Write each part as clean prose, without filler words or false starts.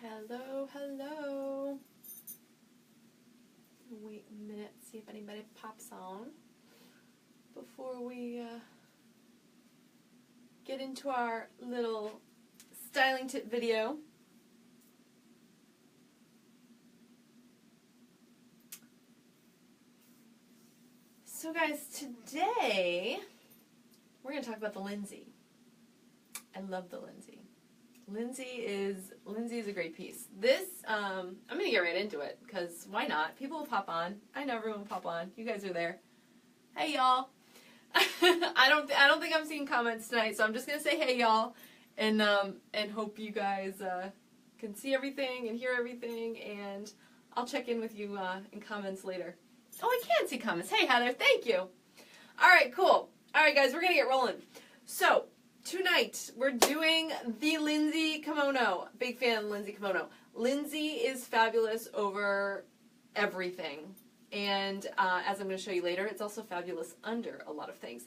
Hello, hello. Wait a minute, see if anybody pops on before we get into our little styling tip video. So guys, today we're going to talk about the Lindsay. I love the Lindsay. Lindsay is a great piece. This, I'm going to get right into it, because why not? People will pop on. I know everyone will pop on. You guys are there. Hey, y'all. I don't think I'm seeing comments tonight, so I'm just going to say hey, y'all, and hope you guys can see everything and hear everything, and I'll check in with you in comments later. Oh, I can see comments. Hey, Heather, thank you. All right, cool. All right, guys, we're going to get rolling. So, tonight, we're doing the Lindsay Kimono. Big fan of Lindsay Kimono. Lindsay is fabulous over everything. And as I'm going to show you later, it's also fabulous under a lot of things.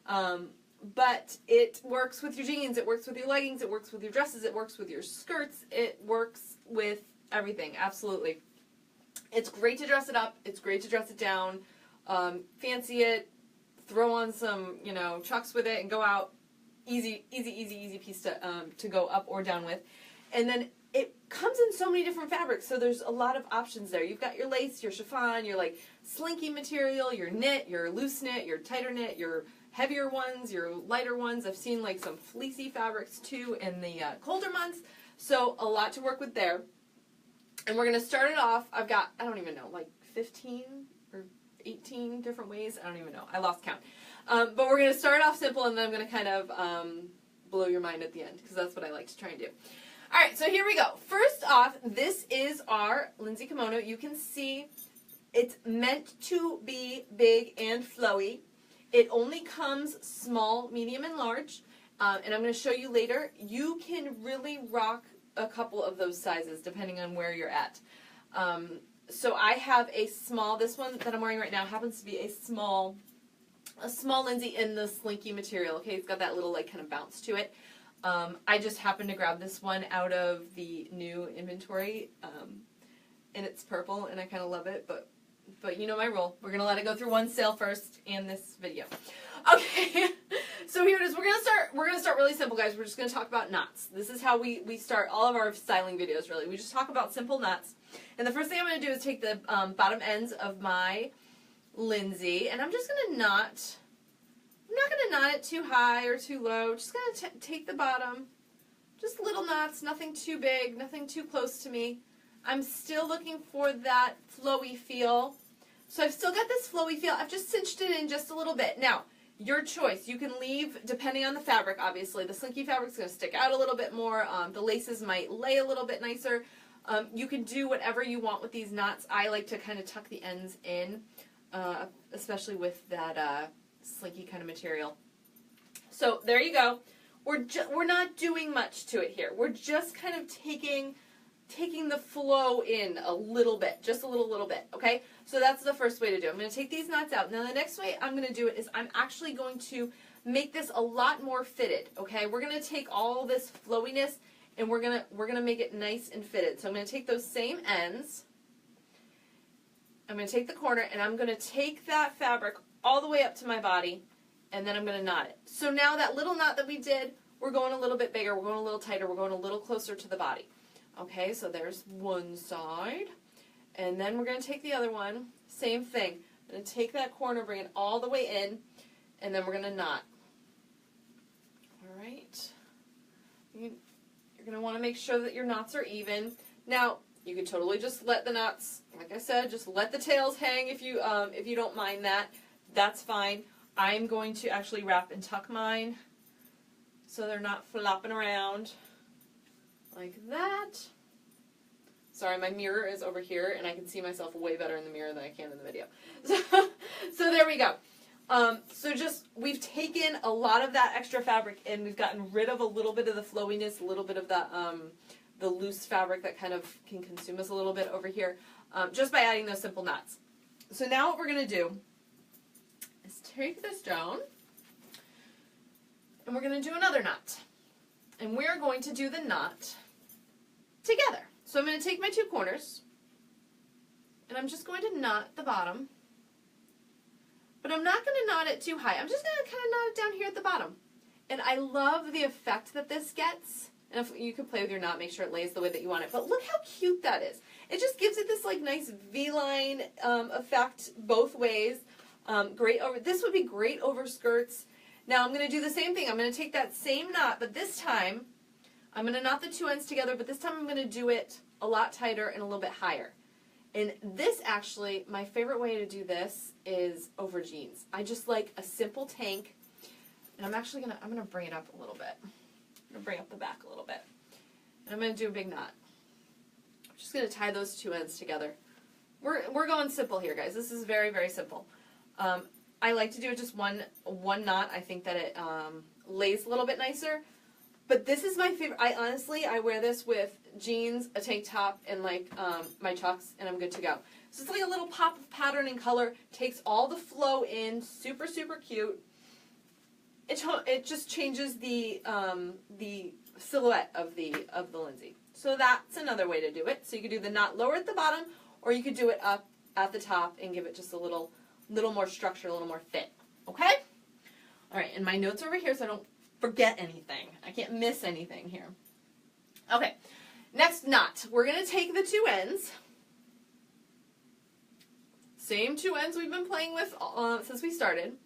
But it works with your jeans, it works with your leggings, it works with your dresses, it works with your skirts, it works with everything, absolutely. It's great to dress it up, it's great to dress it down, fancy it, throw on some, chucks with it and go out. Easy piece to go up or down with. And then it comes in so many different fabrics, so there's a lot of options there. You've got your lace, your chiffon, your like slinky material, your knit, your loose knit, your tighter knit, your heavier ones, your lighter ones. I've seen like some fleecy fabrics too in the colder months, so a lot to work with there. And we're going to start it off. I've got, I don't even know, like 15 or 18 different ways. I don't even know. I lost count. But we're going to start off simple, and then I'm going to kind of blow your mind at the end, because that's what I like to try and do. All right, so here we go. First off, this is our Lindsay Kimono. You can see it's meant to be big and flowy. It only comes small, medium, and large. And I'm going to show you later. You can really rock a couple of those sizes depending on where you're at. So I have a small, this one that I'm wearing right now happens to be a small Lindsay in the slinky material. Okay, it's got that little like kind of bounce to it. I just happened to grab this one out of the new inventory, and it's purple, and I kind of love it, but you know my rule. We're gonna let it go through one sale first in this video. Okay, so here it is. We're gonna start really simple, guys. We're just gonna talk about knots. This is how we start all of our styling videos. Really, we just talk about simple knots. And the first thing I'm gonna do is take the bottom ends of my Lindsay, and I'm just gonna knot. I'm not going to knot it too high or too low. Just going to take the bottom. Just little knots, nothing too big, nothing too close to me. I'm still looking for that flowy feel. So I've still got this flowy feel. I've just cinched it in just a little bit. Now, your choice. You can leave, depending on the fabric, obviously. The slinky fabric's going to stick out a little bit more. The laces might lay a little bit nicer. You can do whatever you want with these knots. I like to kind of tuck the ends in, especially with that slinky kind of material. So there you go. We're not doing much to it here. We're just kind of taking the flow in a little bit, just a little bit, okay? So that's the first way to do it. I'm going to take these knots out. Now the next way I'm going to do it is I'm actually going to make this a lot more fitted, okay? We're going to take all this flowiness and we're going to make it nice and fitted. So I'm going to take those same ends. I'm going to take the corner and I'm going to take that fabric all the way up to my body, and then I'm going to knot it. So now that little knot that we did, we're going a little bit bigger, we're going a little tighter, we're going a little closer to the body. Okay, so there's one side, and then we're going to take the other one, same thing. I'm going to take that corner, bring it all the way in, and then we're going to knot. All right. You're going to want to make sure that your knots are even. Now, you can totally just let the knots, like I said, just let the tails hang if you don't mind that. That's fine. I'm going to actually wrap and tuck mine so they're not flopping around like that. Sorry, my mirror is over here, and I can see myself way better in the mirror than I can in the video. So there we go. We've taken a lot of that extra fabric, and we've gotten rid of a little bit of the flowiness, a little bit of the loose fabric that kind of can consume us a little bit over here, just by adding those simple knots. So now what we're going to do is take this down, and we're going to do another knot. And we're going to do the knot together. So I'm going to take my 2 corners, and I'm just going to knot the bottom. But I'm not going to knot it too high. I'm just going to kind of knot it down here at the bottom. And I love the effect that this gets. And if you could play with your knot, make sure it lays the way that you want it. But look how cute that is. It just gives it this like nice V-line effect both ways. Great over. This would be great over skirts. Now I'm going to do the same thing. I'm going to take that same knot, but this time I'm going to knot the 2 ends together, but this time I'm going to do it a lot tighter and a little bit higher. And this actually, my favorite way to do this is over jeans. I just like a simple tank, and I'm actually I'm gonna bring it up a little bit. I'm gonna bring up the back a little bit, and I'm gonna do a big knot. I'm just gonna tie those 2 ends together. We're going simple here, guys. This is very, very simple. I like to do it just one knot. I think that it lays a little bit nicer. But this is my favorite. I wear this with jeans, a tank top, and like my chucks, and I'm good to go. So it's like a little pop of pattern and color. Takes all the flow in. Super, super cute. It just changes the silhouette of the Lindsay. So that's another way to do it. So you could do the knot lower at the bottom, or you could do it up at the top and give it just a little more structure, a little more fit. Okay? All right, and my notes are over here so I don't forget anything. I can't miss anything here. Okay, next knot. We're going to take the 2 ends. Same 2 ends we've been playing with since we started.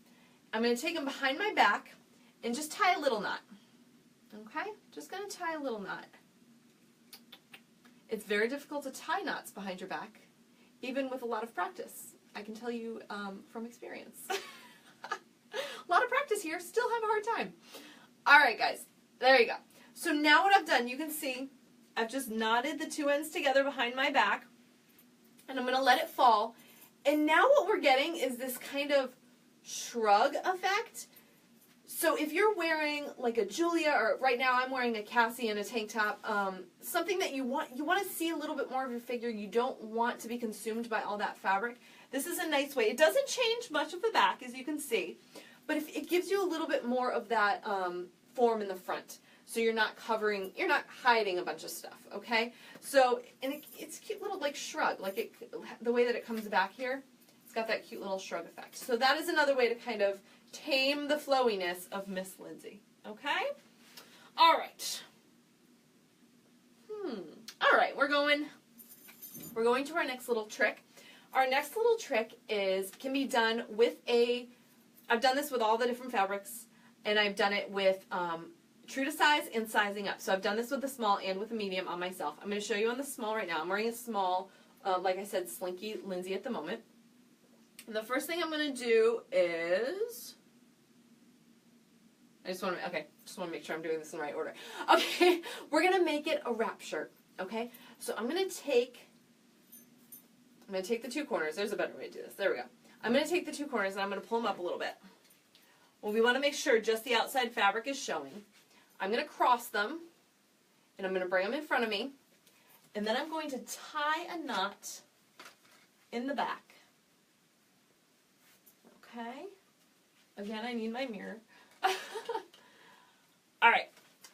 I'm going to take them behind my back and just tie a little knot. Okay? Just going to tie a little knot. It's very difficult to tie knots behind your back, even with a lot of practice. I can tell you from experience. A lot of practice here, still have a hard time. All right, guys, there you go. So now what I've done, you can see, I've just knotted the 2 ends together behind my back, and I'm going to let it fall. And now what we're getting is this kind of shrug effect. So if you're wearing like a Julia, or right now I'm wearing a Cassie and a tank top, something that you want to see a little bit more of your figure, you don't want to be consumed by all that fabric, this is a nice way. It doesn't change much of the back, as you can see, but if it gives you a little bit more of that form in the front. So you're not hiding a bunch of stuff, okay? So, and it's a cute little like shrug, like the way that it comes back here, it's got that cute little shrug effect. So that is another way to kind of tame the flowiness of Miss Lindsay, okay? All right. All right, we're going to our next little trick. Our next little trick can be done with I've done this with all the different fabrics, and I've done it with true to size and sizing up. So I've done this with the small and with the medium on myself. I'm going to show you on the small right now. I'm wearing a small, like I said, slinky Lindsay at the moment. And the first thing I'm going to do is, I just want to make sure I'm doing this in the right order. Okay, we're going to make it a wrap shirt, okay? So I'm going to take the 2 corners. There's a better way to do this. There we go. I'm going to take the 2 corners and I'm going to pull them up a little bit. Well, we want to make sure just the outside fabric is showing. I'm going to cross them, and I'm going to bring them in front of me, and then I'm going to tie a knot in the back. Okay? Again, I need my mirror. All right.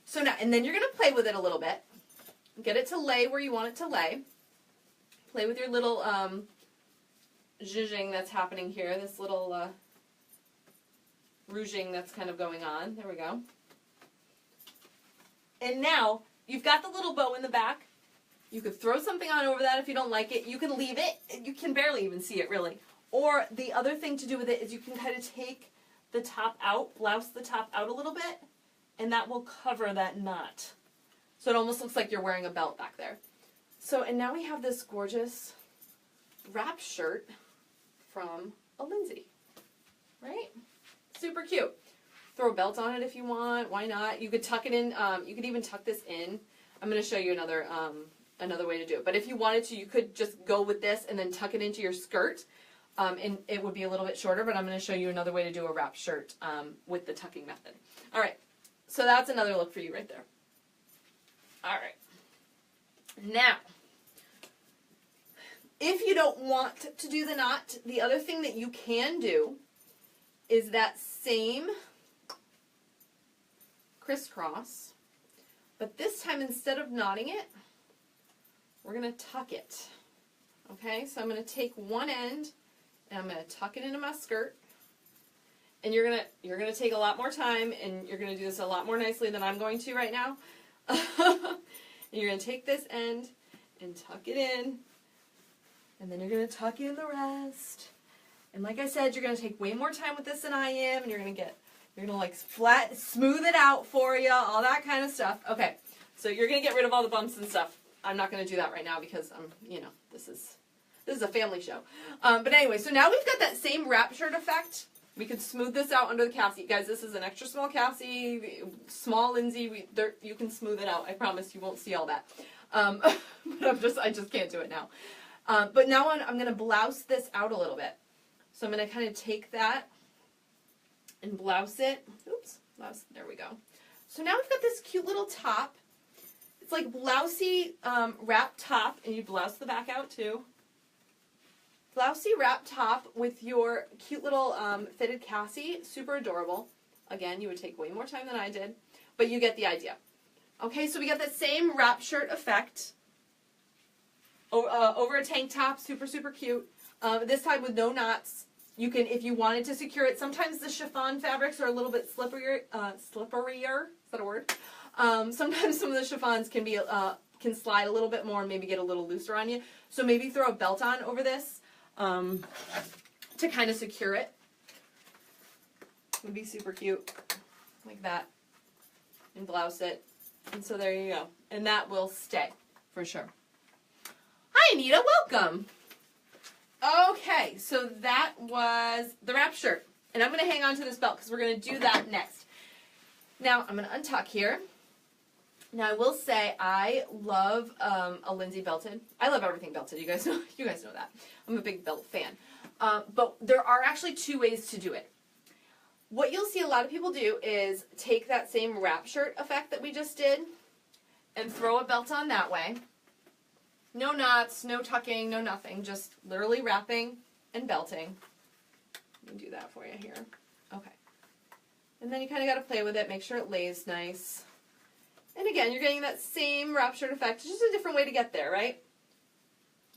So now, and then you're going to play with it a little bit. Get it to lay where you want it to lay. Play with your little zhuzhing that's happening here, this little rouging that's kind of going on. There we go. And now, you've got the little bow in the back. You could throw something on over that if you don't like it. You can leave it. You can barely even see it, really. Or the other thing to do with it is you can kind of take the top out, blouse the top out a little bit, and that will cover that knot. So it almost looks like you're wearing a belt back there. So, and now we have this gorgeous wrap shirt from a Lindsay, right? Super cute. Throw a belt on it if you want. Why not? You could tuck it in. You could even tuck this in. I'm going to show you another way to do it. But if you wanted to, you could just go with this and then tuck it into your skirt. And it would be a little bit shorter, but I'm going to show you another way to do a wrap shirt with the tucking method. All right. So that's another look for you right there. All right. Now, if you don't want to do the knot, the other thing that you can do is that same crisscross, but this time instead of knotting it, we're going to tuck it. Okay, so I'm going to take one end and I'm going to tuck it into my skirt. And you're gonna take a lot more time, and you're gonna do this a lot more nicely than I'm going to right now. And you're gonna take this end and tuck it in, and then you're gonna tuck in the rest. And like I said, you're gonna take way more time with this than I am, and you're gonna like flat, smooth it out for you, all that kind of stuff. Okay, so you're gonna get rid of all the bumps and stuff. I'm not gonna do that right now because this is a family show. But anyway, so now we've got that same wrap shirt effect. We could smooth this out under the Cassie. Guys, this is an extra small Cassie, small Lindsay. You can smooth it out. I promise you won't see all that. But I just can't do it now. But now I'm going to blouse this out a little bit. So I'm going to kind of take that and blouse it. Oops, blouse. There we go. So now we've got this cute little top. It's like blousey wrap top, and you blouse the back out too. Blousey wrap top with your cute little fitted Cassie. Super adorable. Again, you would take way more time than I did, but you get the idea. Okay, so we got that same wrap shirt effect over a tank top. Super, super cute. This time with no knots. You can, if you wanted to secure it, sometimes the chiffon fabrics are a little bit slipperier. Is that a word? Sometimes some of the chiffons can be can slide a little bit more and maybe get a little looser on you. So maybe throw a belt on over this. To kind of secure it. Would be super cute. Like that. And blouse it. And so there you go. And that will stay. For sure. Hi, Anita. Welcome. Okay. So that was the wrap shirt. And I'm going to hang on to this belt because we're going to do that next. Now, I'm going to untuck here. Now, I will say I love a Lindsay belted. I love everything belted. You guys know that. I'm a big belt fan. But there are actually two ways to do it. What you'll see a lot of people do is take that same wrap shirt effect that we just did and throw a belt on that way. No knots, no tucking, no nothing. Just literally wrapping and belting. Let me do that for you here. Okay. And then you kind of got to play with it. Make sure it lays nice. And again, you're getting that same wrap shirt effect. It's just a different way to get there, right?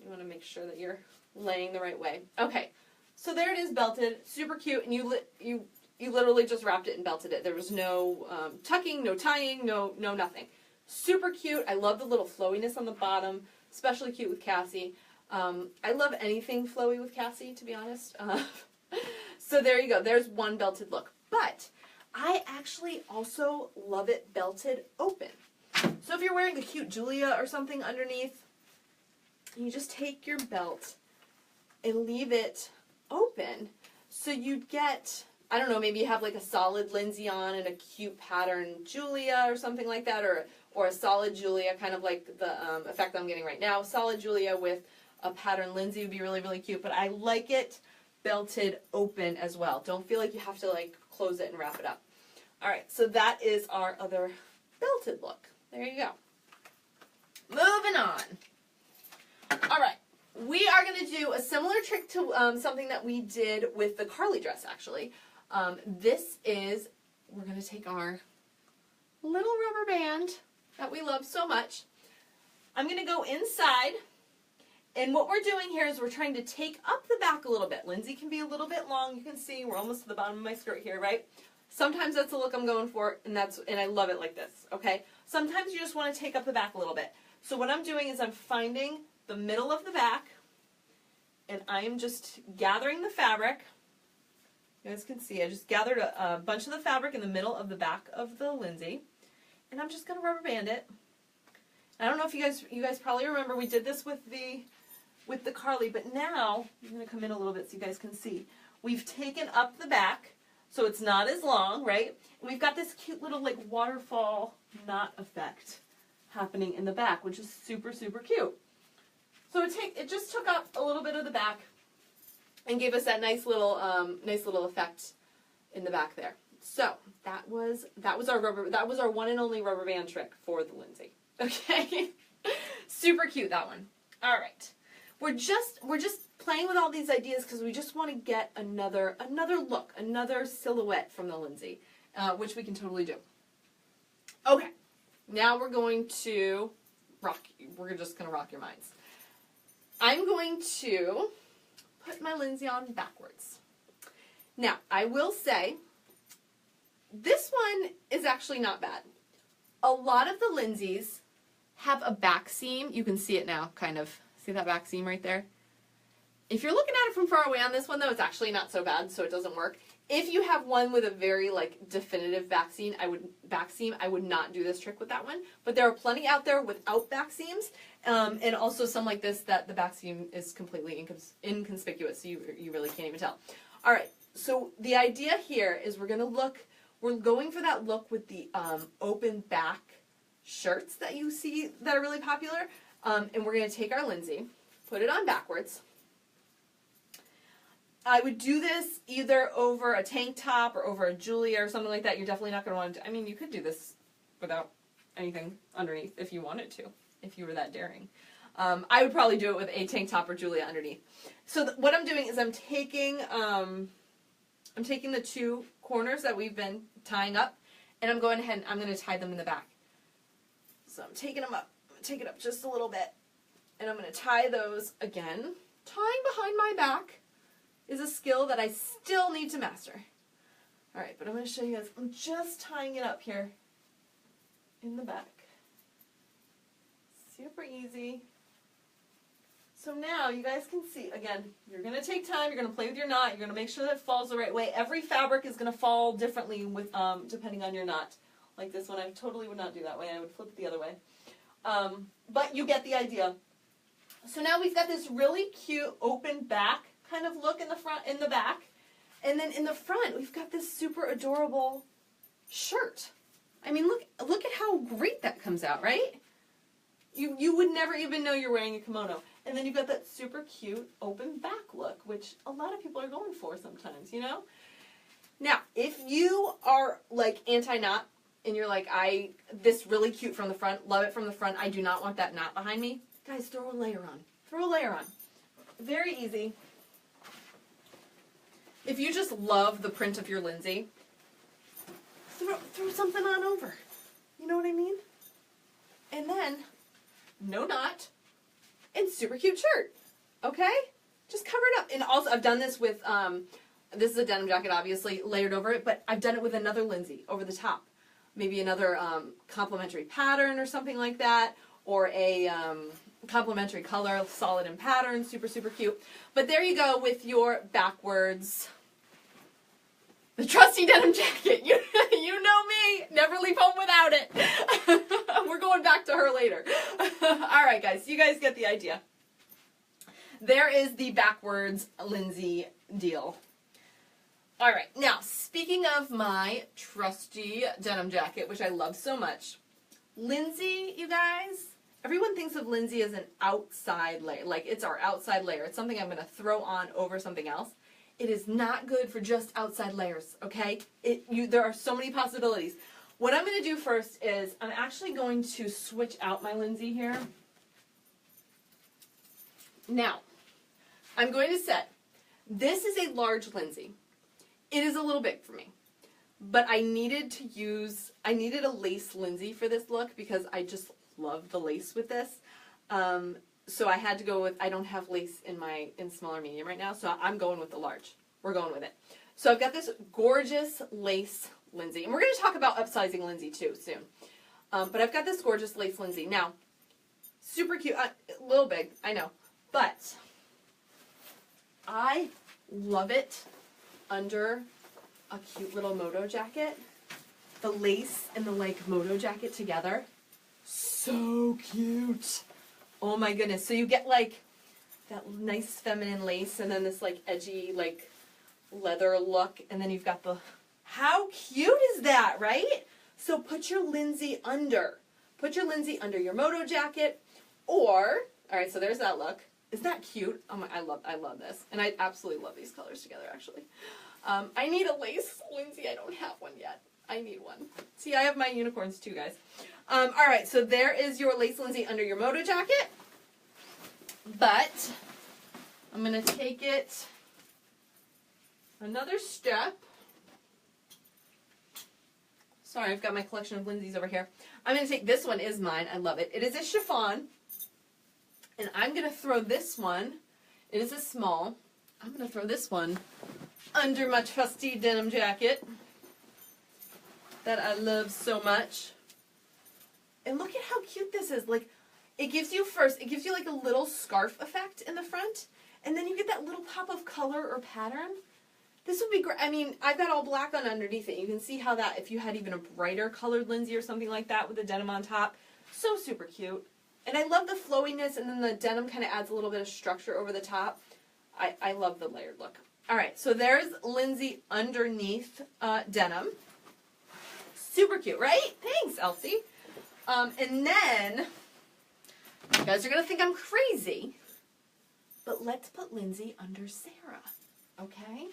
You want to make sure that you're laying the right way. Okay, so there it is belted. Super cute. And you literally just wrapped it and belted it. There was no tucking, no tying, no nothing. Super cute. I love the little flowiness on the bottom. Especially cute with Cassie. I love anything flowy with Cassie, to be honest. So there you go. There's one belted look. But I actually also love it belted open. So if you're wearing a cute Julia or something underneath, you just take your belt and leave it open. So you'd get, I don't know, maybe you have like a solid Lindsay on and a cute pattern Julia or something like that, or a solid Julia, kind of like the effect I'm getting right now. Solid Julia with a pattern Lindsay would be really, really cute. But I like it belted open as well. Don't feel like you have to like close it and wrap it up. All right, so that is our other belted look. There you go. Moving on. All right, we are going to do a similar trick to something that we did with the Carly dress, actually. This is, we're going to take our little rubber band that we love so much. I'm going to go inside, and what we're doing here is we're trying to take up the back a little bit. Lindsay can be a little bit long. You can see we're almost to the bottom of my skirt here, right? Sometimes that's the look I'm going for, and I love it like this, okay? Sometimes you just want to take up the back a little bit. So what I'm doing is I'm finding the middle of the back, and I am just gathering the fabric. You guys can see I just gathered a bunch of the fabric in the middle of the back of the Lindsay, and I'm just going to rubber band it. I don't know if you guys probably remember we did this with the Carly, but now I'm going to come in a little bit so you guys can see. We've taken up the back, so it's not as long, right? And we've got this cute little like waterfall knot effect happening in the back, which is super, super cute. So it just took up a little bit of the back and gave us that nice little effect in the back there. So that was our one and only rubber band trick for the Lindsay. Okay, super cute, that one. All right, we're just playing with all these ideas because we just want to get another look, another silhouette from the Lindsay, which we can totally do. Okay, now we're going to just gonna rock your minds. I'm going to put my Lindsay on backwards. Now, I will say, this one is actually not bad. A lot of the Lindsays have a back seam. You can see it now, kind of. See that back seam right there? If you're looking at it from far away on this one, though, it's actually not so bad, so it doesn't work. If you have one with a very, like, definitive back seam, I would not do this trick with that one. But there are plenty out there without back seams, and also some like this that the back seam is completely inconspicuous, so you really can't even tell. All right, so the idea here is we're going for that look with the open back shirts that you see that are really popular, and we're going to take our Lindsay, put it on backwards. I would do this either over a tank top or over a Julia or something like that. You're definitely not going to want to, I mean, you could do this without anything underneath if you wanted to, if you were that daring. I would probably do it with a tank top or Julia underneath. So what I'm doing is I'm taking the two corners that we've been tying up, and I'm going ahead and I'm going to tie them in the back. So I'm taking them up. I'm going to take it up just a little bit, and I'm going to tie those again. Tying behind my back is a skill that I still need to master. All right, but I'm going to show you guys. I'm just tying it up here in the back. Super easy. So now you guys can see, again, you're going to take time, you're going to play with your knot, you're going to make sure that it falls the right way. Every fabric is going to fall differently with depending on your knot. Like this one, I totally would not do that way. I would flip it the other way. But you get the idea. So now we've got this really cute open back kind of look in the front, in the back. And then in the front, we've got this super adorable shirt. I mean, look at how great that comes out, right? You would never even know you're wearing a kimono. And then you've got that super cute open back look, which a lot of people are going for sometimes, you know? Now, if you are like anti-knot and you're like, this really cute from the front, love it from the front, I do not want that knot behind me, guys, throw a layer on. Throw a layer on. Very easy. If you just love the print of your Lindsay, throw something on over. You know what I mean? And then, no knot, and super cute shirt. Okay? Just cover it up. And also, I've done this with, this is a denim jacket, obviously, layered over it, but I've done it with another Lindsay over the top. Maybe another complementary pattern or something like that, or a complementary color, solid in pattern, super, super cute. But there you go with your backwards, the trusty denim jacket. You know me, never leave home without it. We're going back to her later. All right, guys, you guys get the idea. There is the backwards Lindsay deal. All right, now, speaking of my trusty denim jacket, which I love so much, Lindsay, you guys, everyone thinks of Lindsay as an outside layer, like it's our outside layer. It's something I'm going to throw on over something else. It is not good for just outside layers, okay? There are so many possibilities. What I'm going to do first is I'm actually going to switch out my Lindsay here. Now, I'm going to set, this is a large Lindsay. It is a little big for me, but I needed a lace Lindsay for this look because I just love the lace with this. So I had to go with, I don't have lace in smaller medium right now, so I'm going with the large. We're going with it. So I've got this gorgeous lace Lindsay, and we're going to talk about upsizing Lindsay too soon. But I've got this gorgeous lace Lindsay. Now, super cute, a little big, I know, but I love it under a cute little moto jacket. The lace and the moto jacket together, so cute. Oh my goodness. So you get that nice feminine lace and then this edgy leather look, and then you've got how cute is that, right? So put your Lindsay under. Put your Lindsay under your moto jacket, or, all right, so there's that look. Isn't that cute? Oh my, I love this. And I absolutely love these colors together, actually. I need a lace Lindsay. I don't have one yet. I need one. See, I have my unicorns too, guys. All right, so there is your lace Lindsay under your moto jacket. But I'm going to take it another step. Sorry, I've got my collection of Lindsay's over here. I'm going to take, this one is mine. I love it. It is a chiffon. And I'm going to throw this one, it is a small, I'm going to throw this one under my trusty denim jacket that I love so much. And look at how cute this is. Like, it gives you like a little scarf effect in the front, and then you get that little pop of color or pattern. This would be great. I mean, I've got all black on underneath it. You can see how that, if you had even a brighter colored Lindsay or something like that with the denim on top, so super cute. And I love the flowiness, and then the denim kind of adds a little bit of structure over the top. I love the layered look. All right, so there's Lindsay underneath denim. Super cute, right? Thanks, Elsie. And then, you guys are going to think I'm crazy, but let's put Lindsay under Sarah, okay?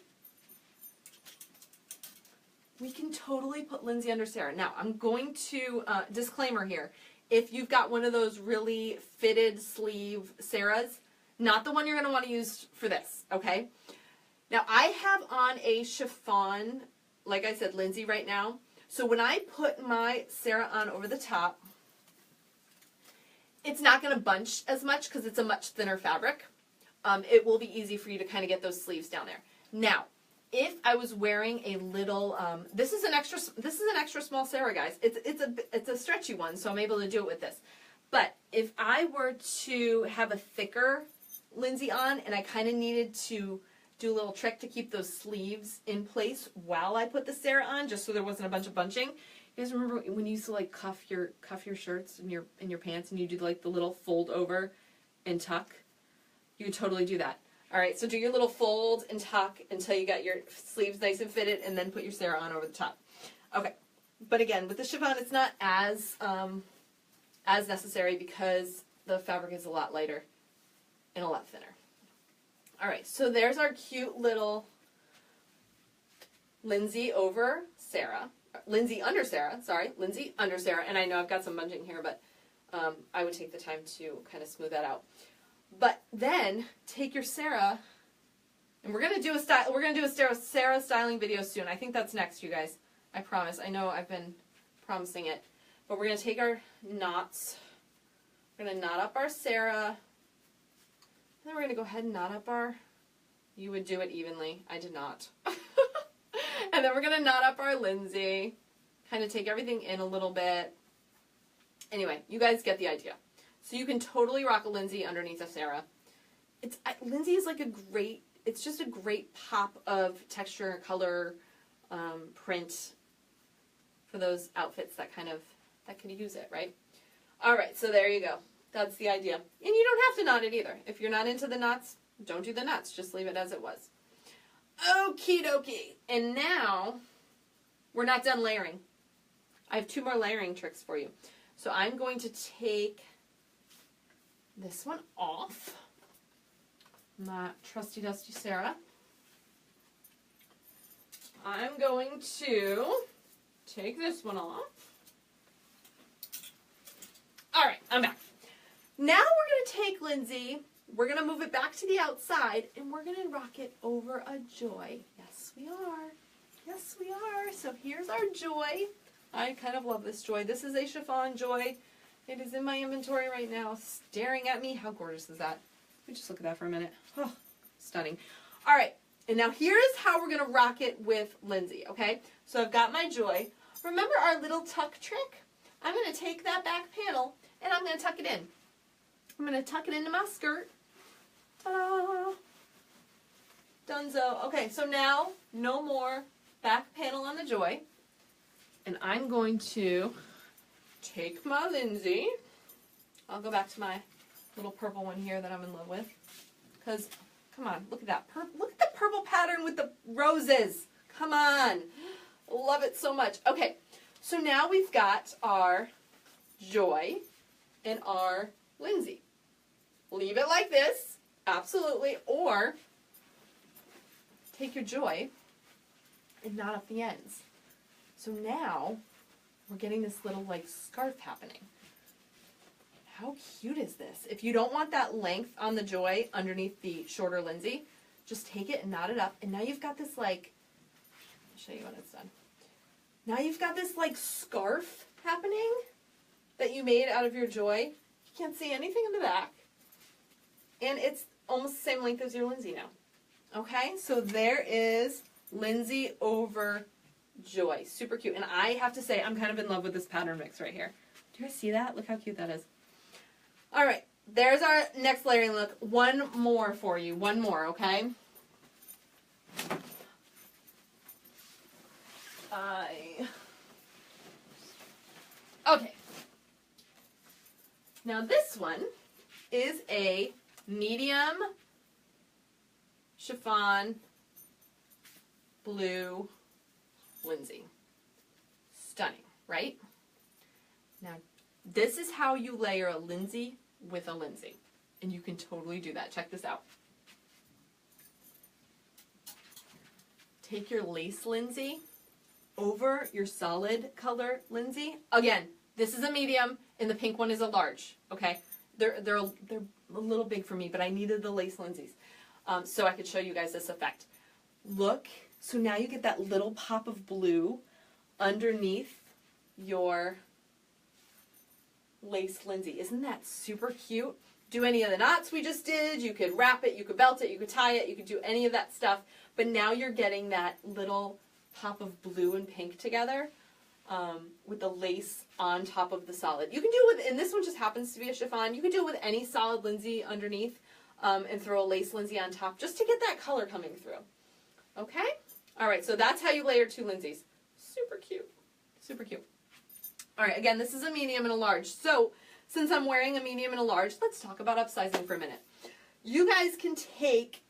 We can totally put Lindsay under Sarah. Now, I'm going to, disclaimer here, if you've got one of those really fitted sleeve Sarahs, not the one you're going to want to use for this, okay? Now, I have on a chiffon, like I said, Lindsay right now. So when I put my Sarah on over the top, it's not going to bunch as much because it's a much thinner fabric. It will be easy for you to kind of get those sleeves down there. Now, if I was wearing a little, this is an extra small Sarah, guys. It's a stretchy one, so I'm able to do it with this. But if I were to have a thicker Lindsay on, and I kind of needed to do a little trick to keep those sleeves in place while I put the Sarah on, just so there wasn't a bunch of bunching. You guys remember when you used to like cuff your shirts and your pants, and you do like the little fold over and tuck? You could totally do that. All right, so do your little fold and tuck until you got your sleeves nice and fitted, and then put your Sarah on over the top. Okay, but again, with the chiffon, it's not as necessary because the fabric is a lot lighter and a lot thinner. All right, so there's our cute little Lindsay over Sarah. Lindsay under Sarah, sorry. Lindsay under Sarah. And I know I've got some bunching here, but I would take the time to kind of smooth that out. But then take your Sarah, and we're gonna do a Sarah styling video soon. I think that's next, you guys. I promise. I know I've been promising it. But we're gonna take our knots. We're gonna knot up our Sarah. And then we're going to go ahead and knot up our, you would do it evenly. I did not. And then we're going to knot up our Lindsay. Kind of take everything in a little bit. Anyway, you guys get the idea. So you can totally rock a Lindsay underneath a Sarah. Lindsay is like it's just a great pop of texture, color, print for those outfits that could use it, right? All right, so there you go. That's the idea. And you don't have to knot it either. If you're not into the knots, don't do the knots. Just leave it as it was. Okie dokie. And now, we're not done layering. I have 2 more layering tricks for you. So I'm going to take this one off. My trusty dusty Sarah. I'm going to take this one off. All right, I'm back. Now we're going to take Lindsay, we're going to move it back to the outside, and we're going to rock it over a Joy. Yes, we are. Yes, we are. So here's our Joy. I kind of love this Joy. This is a chiffon Joy. It is in my inventory right now, staring at me. How gorgeous is that? Let me just look at that for a minute. Oh, stunning. All right, and now here's how we're going to rock it with Lindsay, okay? So I've got my Joy. Remember our little tuck trick? I'm going to take that back panel, and I'm going to tuck it in. I'm going to tuck it into my skirt. Ta-da! Dunzo. Okay, so now, no more back panel on the Joy. And I'm going to take my Lindsay. I'll go back to my little purple one here that I'm in love with. Because, come on, look at that. Look at the purple pattern with the roses. Come on. Love it so much. Okay, so now we've got our Joy and our Lindsay. Leave it like this, absolutely, or take your Joy and knot up the ends. So now we're getting this little like scarf happening. How cute is this? If you don't want that length on the Joy underneath the shorter Lindsay, just take it and knot it up, and now you've got this like, I'll show you when it's done. Now you've got this like scarf happening that you made out of your joy. You can't see anything in the back. And it's almost the same length as your Lindsay now. Okay, so there is Lindsay over Joy. Super cute. And I have to say, I'm kind of in love with this pattern mix right here. Do you guys see that? Look how cute that is. All right, there's our next layering look. One more for you. One more, okay? Okay. Now this one is a medium chiffon blue Lindsay. Stunning, right? Now, this is how you layer a Lindsay with a Lindsay. And you can totally do that. Check this out. Take your lace Lindsay over your solid color Lindsay. Again, this is a medium and the pink one is a large, okay? They're a little big for me, but I needed the lace Lindsays so I could show you guys this effect. Look, so now you get that little pop of blue underneath your lace Lindsay. Isn't that super cute? Do any of the knots we just did. You could wrap it, you could belt it, you could tie it, you could do any of that stuff. But now you're getting that little pop of blue and pink together with the lace on top of the solid. You can do it with, and this one just happens to be a chiffon, you can do it with any solid Lindsay underneath and throw a lace Lindsay on top just to get that color coming through. Okay? All right, so that's how you layer two Lindsays. Super cute. Super cute. All right, again, this is a medium and a large. So since I'm wearing a medium and a large, let's talk about upsizing for a minute. You guys can take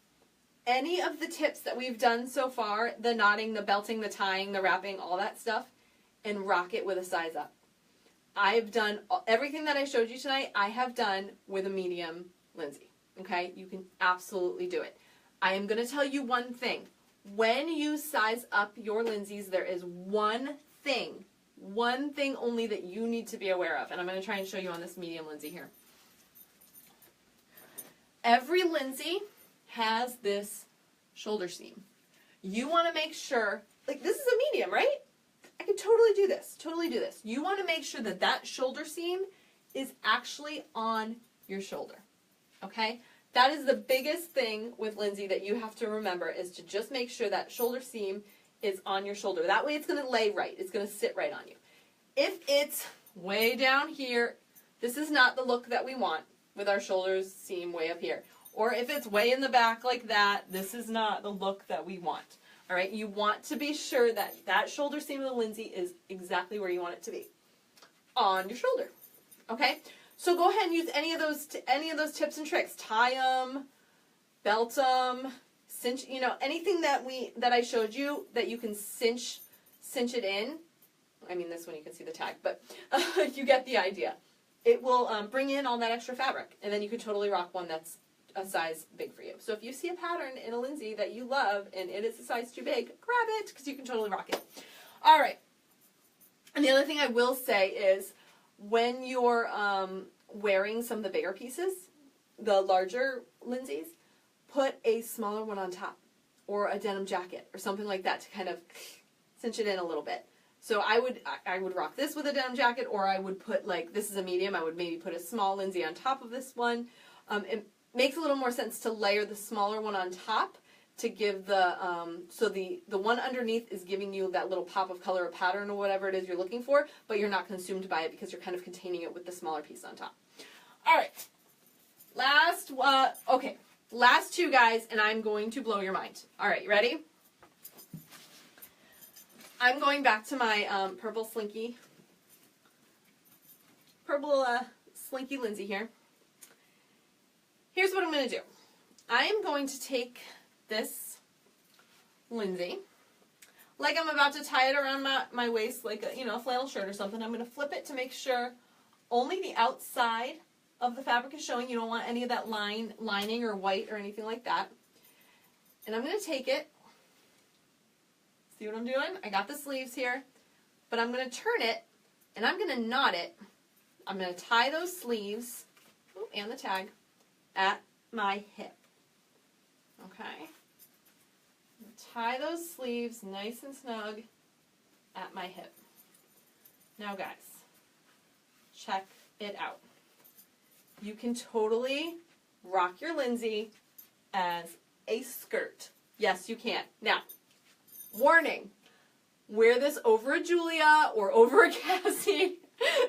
any of the tips that we've done so far, the knotting, the belting, the tying, the wrapping, all that stuff, and rock it with a size up. I've done everything that I showed you tonight, I have done with a medium Lindsay. Okay? You can absolutely do it. I am going to tell you one thing. When you size up your Lindsays, there is one thing only that you need to be aware of. And I'm going to try and show you on this medium Lindsay here. Every Lindsay has this shoulder seam. You want to make sure, like this is a medium, right? I could totally do this, You want to make sure that that shoulder seam is actually on your shoulder, okay? That is the biggest thing with Lindsay that you have to remember is to just make sure that shoulder seam is on your shoulder. That way it's going to lay right. It's going to sit right on you. If it's way down here, this is not the look that we want with our shoulders seam way up here. Or if it's way in the back like that, this is not the look that we want. All right, you want to be sure that that shoulder seam of the Lindsay is exactly where you want it to be, on your shoulder. Okay, so go ahead and use any of those tips and tricks. Tie them, belt them, cinch. You know, anything that I showed you that you can cinch it in. I mean, this one you can see the tag, but you get the idea. It will bring in all that extra fabric, and then you can totally rock one that's a size big for you. So if you see a pattern in a Lindsay that you love and it is a size too big, grab it because you can totally rock it. All right. And the other thing I will say is when you're wearing some of the bigger pieces, the larger Lindsays, put a smaller one on top or a denim jacket or something like that to kind of cinch it in a little bit. So I would rock this with a denim jacket, or I would put, like, this is a medium, I would maybe put a small Lindsay on top of this one. It makes a little more sense to layer the smaller one on top to give the, so the one underneath is giving you that little pop of color or pattern or whatever it is you're looking for, but you're not consumed by it because you're kind of containing it with the smaller piece on top. All right, last two guys, and I'm going to blow your mind. All right, you ready? I'm going back to my purple slinky Lindsay here. Here's what I'm going to do. I am going to take this Lindsay, like I'm about to tie it around my waist like a flannel shirt or something. I'm going to flip it to make sure only the outside of the fabric is showing. You don't want any of that lining or white or anything like that. And I'm going to take it. See what I'm doing? I got the sleeves here, but I'm going to turn it and I'm going to knot it. I'm going to tie those sleeves and the tag at my hip. Okay? Tie those sleeves nice and snug at my hip. Now guys, check it out. You can totally rock your Lindsay as a skirt. Yes, you can. Now, warning, wear this over a Julia or over a Cassie.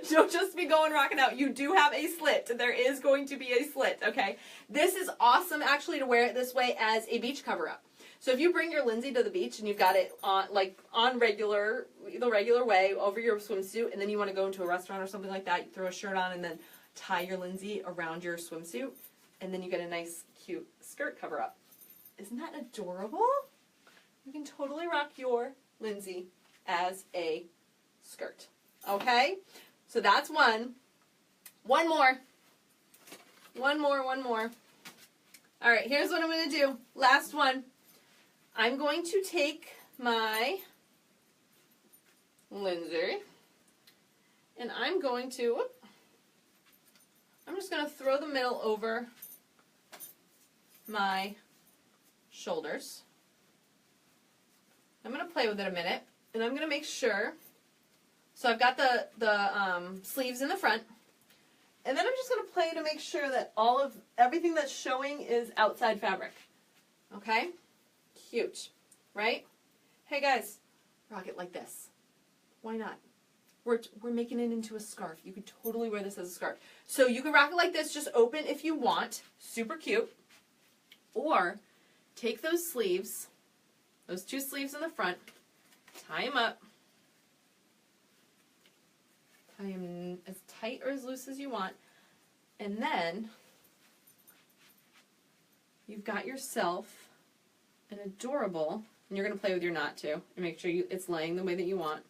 Don't just be going rocking out. You do have a slit. There is going to be a slit, okay? This is awesome actually to wear it this way as a beach cover-up. So if you bring your Lindsay to the beach and you've got it on the regular way over your swimsuit, and then you want to go into a restaurant or something like that, you throw a shirt on and then tie your Lindsay around your swimsuit, and then you get a nice cute skirt cover-up. Isn't that adorable? You can totally rock your Lindsay as a skirt. Okay? So that's one. One more. All right, here's what I'm going to do. Last one. I'm going to take my Lindsay and I'm just going to throw the middle over my shoulders. I'm going to play with it a minute, and I'm going to make sure. So I've got the sleeves in the front, and then I'm just going to play to make sure that everything that's showing is outside fabric. Okay? Cute, right? Hey guys, rock it like this. Why not? We're making it into a scarf. You could totally wear this as a scarf. So you can rock it like this, just open if you want. Super cute. Or take those sleeves, those two sleeves in the front, tie them up. Tie them as tight or as loose as you want. And then you've got yourself an adorable, and you're going to play with your knot too, and make sure it's laying the way that you want.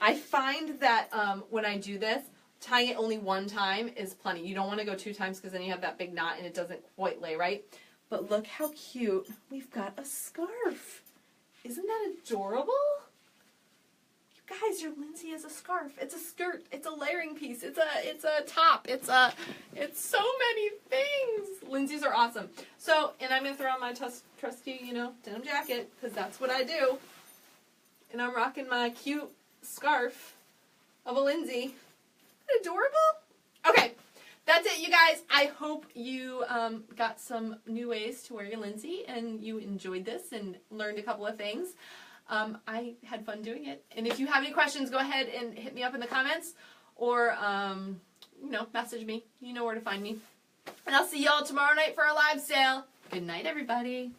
I find that when I do this, tying it only one time is plenty. You don't want to go 2 times because then you have that big knot and it doesn't quite lay right. But look how cute. We've got a scarf. Isn't that adorable? You guys, your Lindsay is a scarf. It's a skirt. It's a layering piece. It's a top. It's so many things. Lindsay's are awesome. So, and I'm going to throw on my trusty, denim jacket because that's what I do. And I'm rocking my cute scarf of a Lindsay. Adorable? Okay, that's it, you guys. I hope you got some new ways to wear your Lindsay and you enjoyed this and learned a couple of things. I had fun doing it. And if you have any questions, go ahead and hit me up in the comments or, message me. You know where to find me. And I'll see y'all tomorrow night for our live sale. Good night, everybody.